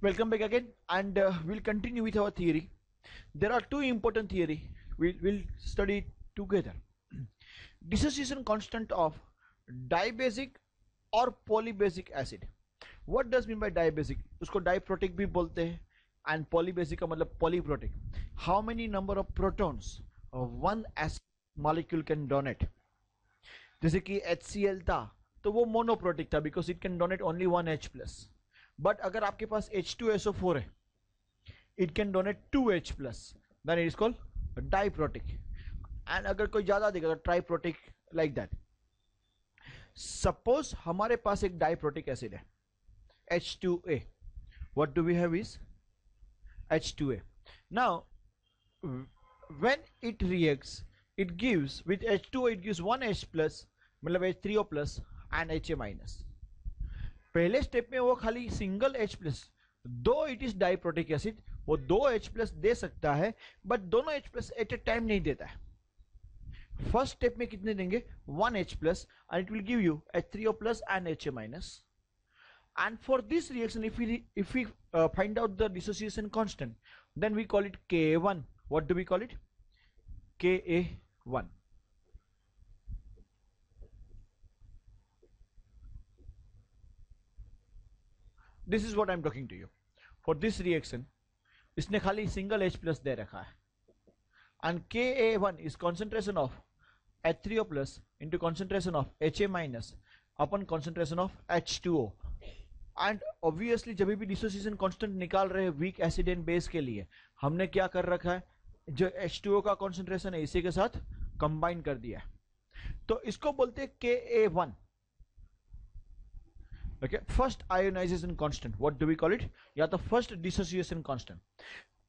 Welcome back again, and we'll continue with our theory. There are two important theory we'll study together. Dissociation constant of dibasic और polybasic acid. What does mean by dibasic? उसको diprotic भी बोलते हैं, and polybasic का मतलब polyprotic. How many number of protons one acid molecule can donate? जैसे कि HCl था तो वो monoprotic था because it can donate only one H plus. But अगर आपके पास H2SO4 है, it can donate 2H plus, then it is called diprotic. And अगर कोई ज़्यादा देगा तो triprotic, like that. Suppose हमारे पास एक diprotic acid है H2A. What do we have is H2A. Now when it reacts, it gives with H2O, it gives 1H plus मतलब H3O plus and HA minus. पहले स्टेप में वो खाली single H plus, दो it is diprotic acid, वो दो H plus दे सकता है, बट दोनों H plus at a time नहीं देता है. फर्स्ट स्टेप में कितने देंगे? 1H plus and it will give you H3O plus and HA minus. And for this reaction, if we find out the dissociation constant, then we call it Ka1. What do we call it? Ka1. This is what I'm talking to you. For this reaction, इसने खाली single H plus दे रखा है, and Ka1 is concentration of H3O plus into concentration of HA minus upon concentration of H2O. And obviously जब भी dissociation constant निकाल रहे हैं weak acid and base के लिए, हमने क्या कर रखा है? जो H2O का concentration है इसी के साथ combine कर दिया है, तो इसको बोलते हैं Ka1. Okay, first ionization constant, what do we call it? या तो first dissociation constant.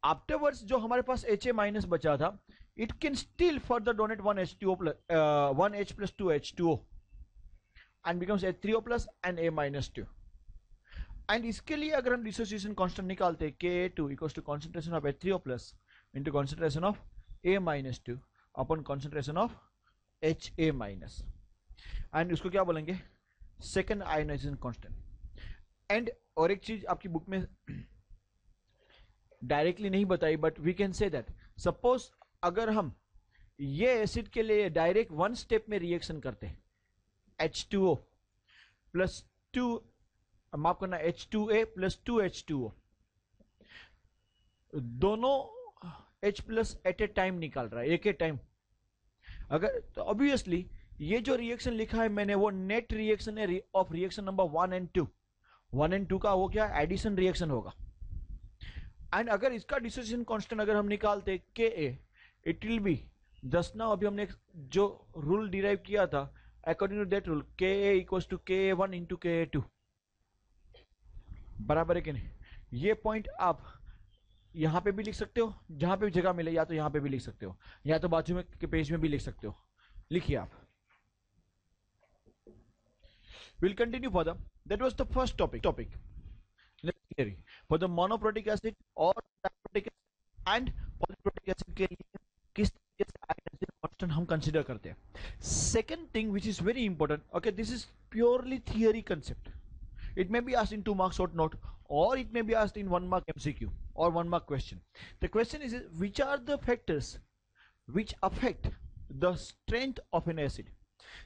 Afterwards जो हमारे पास HA minus बचा था, it can still further donate one H2O plus 1H plus 2 H2O and becomes H3O plus and A minus 2. And इसके लिए अगर हम dissociation constant निकालते हैं, Ka2 equals to concentration of H3O plus into concentration of A minus 2 upon concentration of HA minus, and उसको क्या बोलेंगे? Second ionization constant. And और एक चीज आपकी बुक में डायरेक्टली नहीं बताई, but we can say that suppose अगर हम ये एसिड के लिए डायरेक्ट वन स्टेप में रिएक्शन करते हैं, H2O प्लस 2, माफ करना, H2A प्लस 2H2O, दोनों H plus at a time निकाल रहा है, एक ए टाइम. अगर तो ऑब्वियसली ये जो रिएक्शन लिखा है मैंने, वो नेट रिएक्शन है of reaction number 1 and 2. 1 and 2 का वो क्या एडिशन रिएक्शन होगा. एंड अगर इसका डिसोसिएशन कांस्टेंट अगर हम निकालते Ka, it will be just now अभी हमने जो रूल डिराइव किया था, according to that rule Ka equals to Ka1 into Ka2. बराबर है कि नहीं? ये पॉइंट आप यहाँ पे भी लिख सकते हो, जहां पे भी जगह मिले, या तो यहाँ पे भी लिख सकते हो, या तो बाजू में के पेज में भी लिख सकते हो. लिखिए आप. We'll continue further. That was the first topic. Let's theory for the monoprotic acid or diprotic acid and polyprotic acid के लिए किस तरीके से ionization constant हम consider करते हैं. Second thing which is very important. Okay, this is purely theory concept. It may be asked in 2 mark short note, or it may be asked in 1 mark MCQ or 1 mark question. The question is which are the factors which affect the strength of an acid.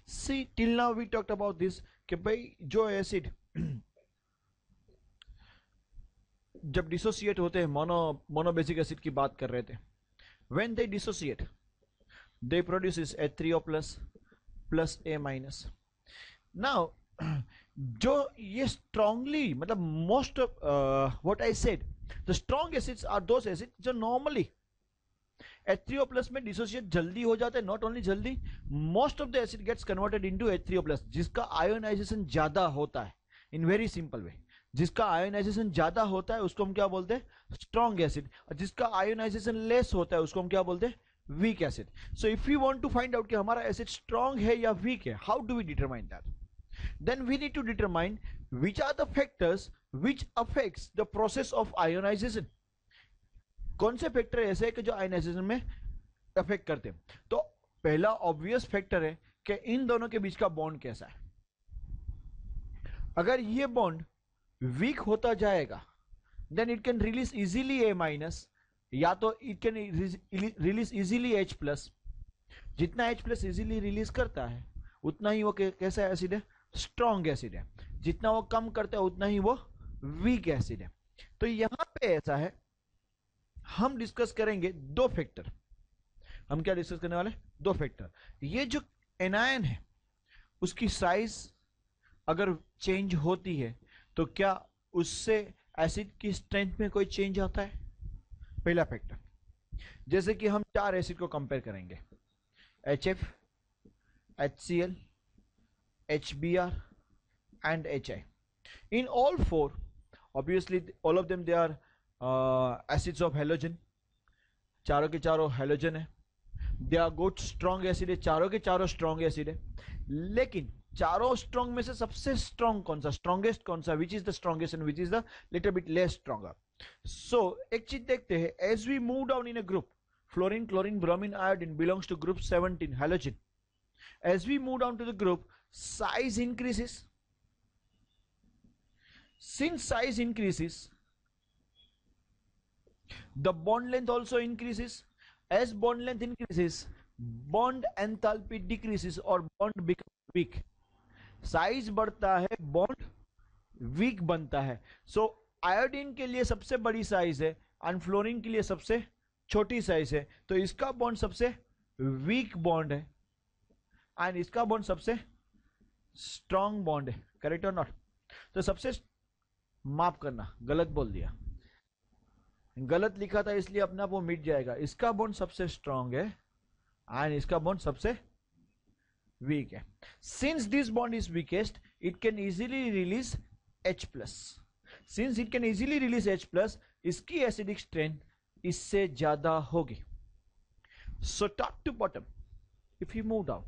See, till now we talked about this कि भाई जो acid जब dissociate होते हैं, monobasic acid की बात कर रहे थे, when they dissociate they produces H3O plus plus A minus. Now जो ये स्ट्रांगली मतलब most what I said, the strong acids are those acid जो नॉर्मली H3O प्लस में डिसोसिएट जल्दी हो जाता है. नॉट ओनली जल्दी, most of the acid gets converted into H3O plus, जिसका आयोनाइजेशन ज्यादा होता है. इन वेरी सिंपल वे, जिसका आयोनाइजेशन ज्यादा होता है उसको हम क्या बोलते हैं? Strong acid. और जिसका आयोनाइजेशन लेस होता है उसको हम क्या बोलते हैं? Weak acid. So if you want to find out कि हमारा एसिड स्ट्रॉन्ग है या वीक है, how do we determine that? Then we need to determine which are the factors which affects the process of ionization. कौन से factor ऐसे है कि जो आयोनाइजेशन में अफेक्ट करते हैं? तो पहला ऑब्वियस फैक्टर है कि इन दोनों के बीच का बॉन्ड कैसा है. अगर ये बॉन्ड वीक होता जाएगा then it can release easily A minus, या तो it can release easily H plus. जितना H plus easily release करता है उतना ही वो कैसा एसिड है, स्ट्रॉन्ग एसिड है. जितना वो कम करता है उतना ही वो वीक एसिड है. तो यहां पे ऐसा है, हम डिस्कस करेंगे दो फैक्टर. हम क्या डिस्कस करने वाले, दो फैक्टर. ये जो एनायन है उसकी साइज अगर चेंज होती है तो क्या उससे एसिड की स्ट्रेंथ में कोई चेंज आता है. पहला फैक्टर, जैसे कि हम चार एसिड को कंपेयर करेंगे, HF, HCl, HBr and HI. In all four, obviously all of them they are acids of halogen. चारों के चारों हेलोजन है. They are good strong acid है, चारों के चारों स्ट्रॉन्ग एसिड है. लेकिन चारों स्ट्रॉन्ग में से सबसे स्ट्रॉन्ग कौन सा, स्ट्रॉन्गेस्ट कौन सा, which is the strongest and which is the little bit less stronger. So एक चीज देखते हैं, as we move down in a group, fluorine, chlorine, bromine, iodine belongs to group 17 halogen. As we move down to the group, size increases. Since size increases, the bond length also increases. As bond length increases, bond enthalpy decreases or bond becomes weak. Size बढ़ता है, bond weak बनता है. So iodine के लिए सबसे बड़ी size है और फ्लोरीन के लिए सबसे छोटी साइज है. तो इसका बॉन्ड सबसे वीक बॉन्ड है एंड इसका बॉन्ड सबसे स्ट्रॉन्ग बॉन्ड है. करेक्ट और नॉट. तो सबसे, माफ करना गलत बोल दिया, गलत लिखा था इसलिए अपने आप वो मिट जाएगा. इसका बॉन्ड सबसे स्ट्रॉन्ग है एंड इसका बॉन्ड सबसे वीक है. Since this bond is weakest, it can easily release H plus. Since it can easily release H plus, इसकी एसिडिक स्ट्रेंथ इससे ज्यादा होगी. So top to bottom, if you move down,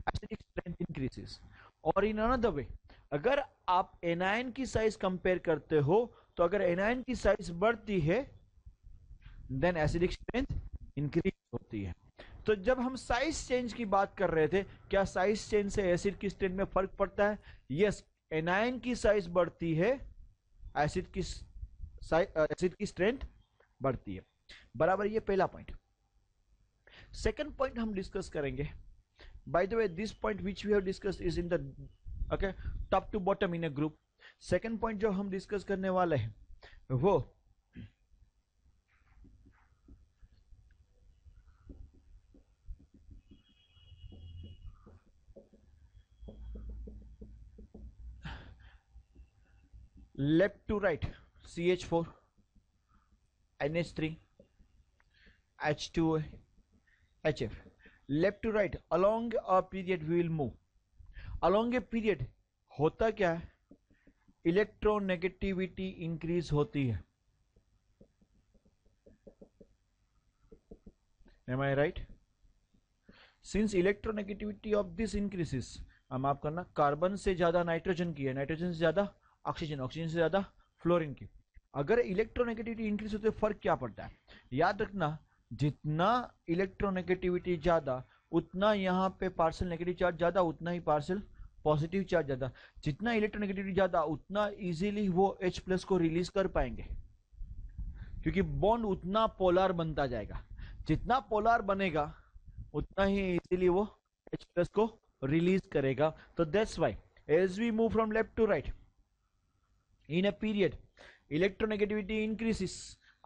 acidic strength increases. और in another way, अगर आप anion की size compare करते हो तो अगर एनायन की साइज बढ़ती है देन एसिडिक स्ट्रेंथ इंक्रीज होती है. तो जब हम साइज चेंज की बात कर रहे थे, क्या साइज चेंज से एसिड की स्ट्रेंथ में फर्क पड़ता है? यस, एनायन की साइज बढ़ती है, एसिड की स्ट्रेंथ बढ़ती है. बराबर. ये पहला पॉइंट. सेकंड पॉइंट हम डिस्कस करेंगे. By the way, this point which we have discussed is in the okay top to bottom in a group. Second point जो हम डिस्कस करने वाले हैं वो left to right, CH4, NH3, H2O, HF. Left to right, along a period we will move. Along a period होता क्या है, electronegativity increase होती है. Am I right? Since electronegativity of this increases, माफ करना, कार्बन से ज्यादा नाइट्रोजन की है, नाइट्रोजन से ज्यादा ऑक्सीजन, ऑक्सीजन से ज्यादा फ्लोरीन की. अगर इलेक्ट्रोनेगेटिविटी इंक्रीज होती है, फर्क क्या पड़ता है? याद रखना, जितना इलेक्ट्रोनेगेटिविटी ज्यादा उतना यहाँ पे पार्शियल नेगेटिव चार्ज ज्यादा, उतना ही पार्शियल पॉजिटिव चार्ज ज्यादा. जितना इलेक्ट्रोनेगेटिविटी ज्यादा उतना इजीली वो H प्लस को रिलीज कर पाएंगे, क्योंकि बॉन्ड उतना पोलर बनता जाएगा. जितना पोलर बनेगा उतना ही इजीली वो H प्लस को रिलीज करेगा. तो that's why as we move from left to right in a period, electronegativity increases,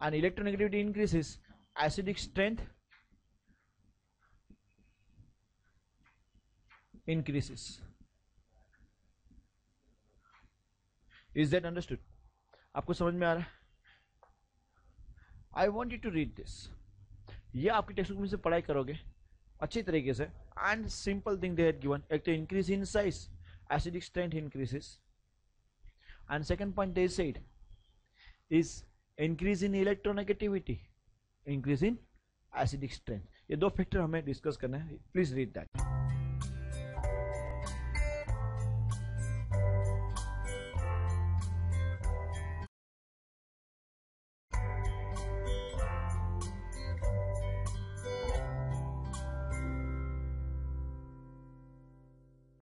and electronegativity increases, acidic strength increases. Is that understood? आपको समझ में आ रहा है? I want you to read this. ये आपकी टेक्स्ट बुक में से पढ़ाई करोगे अच्छी तरीके से. And simple thing they had given, एक तो increase in size, acidic strength increases. And second point they said is increase in electronegativity, increase in acidic strength. ये दो फैक्टर हमें डिस्कस करना है. Please read that.